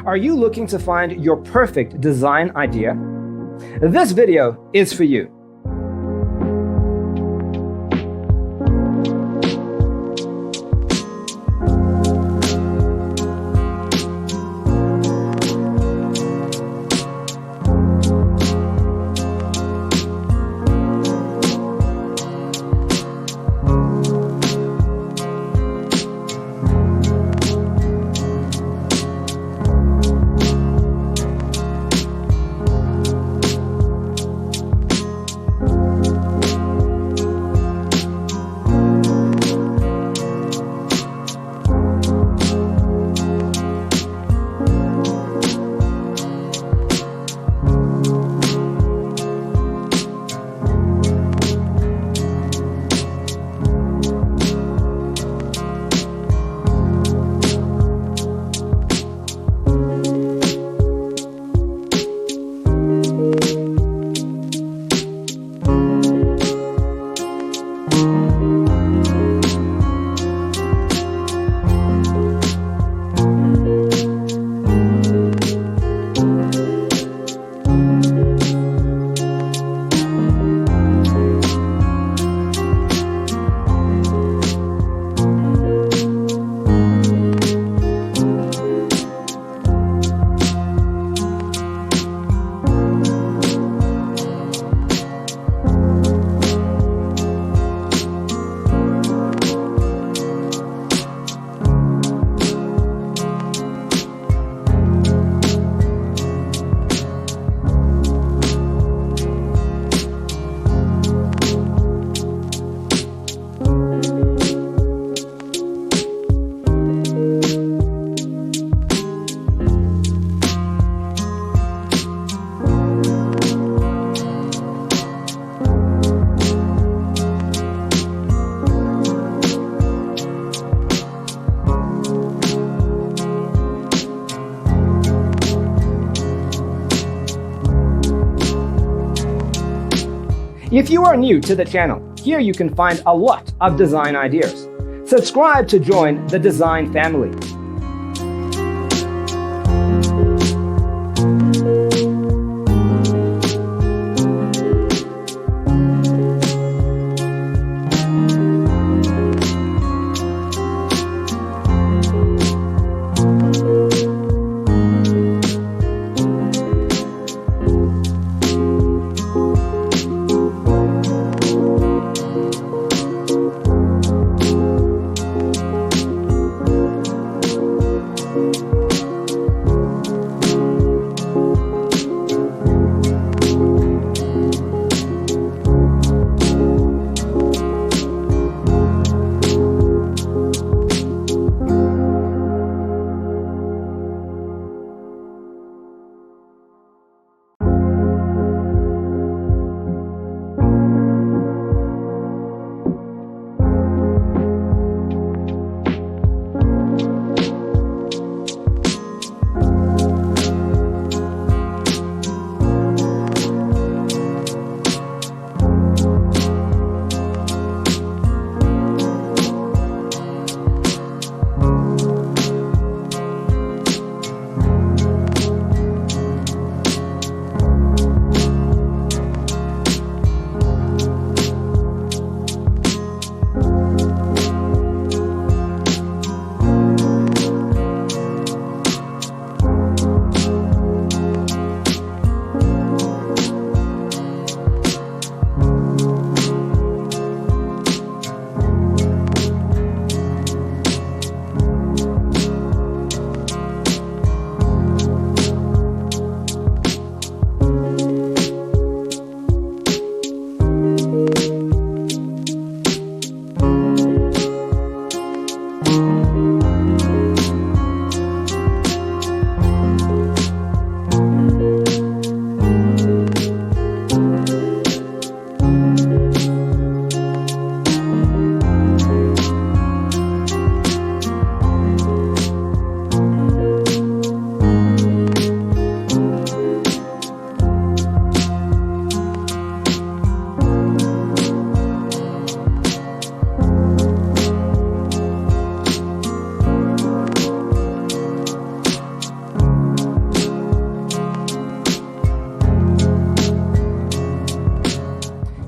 Are you looking to find your perfect design idea? This video is for you. If you are new to the channel, here you can find a lot of design ideas. Subscribe to join the design family.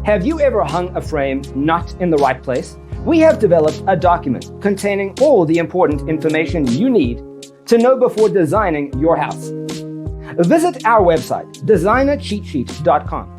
Have you ever hung a frame not in the right place? We have developed a document containing all the important information you need to know before designing your house. Visit our website, designercheatsheet.com.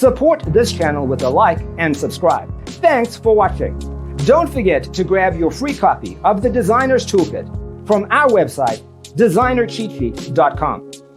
Support this channel with a like and subscribe. Thanks for watching. Don't forget to grab your free copy of the Designer's Toolkit from our website, designercheatsheet.com.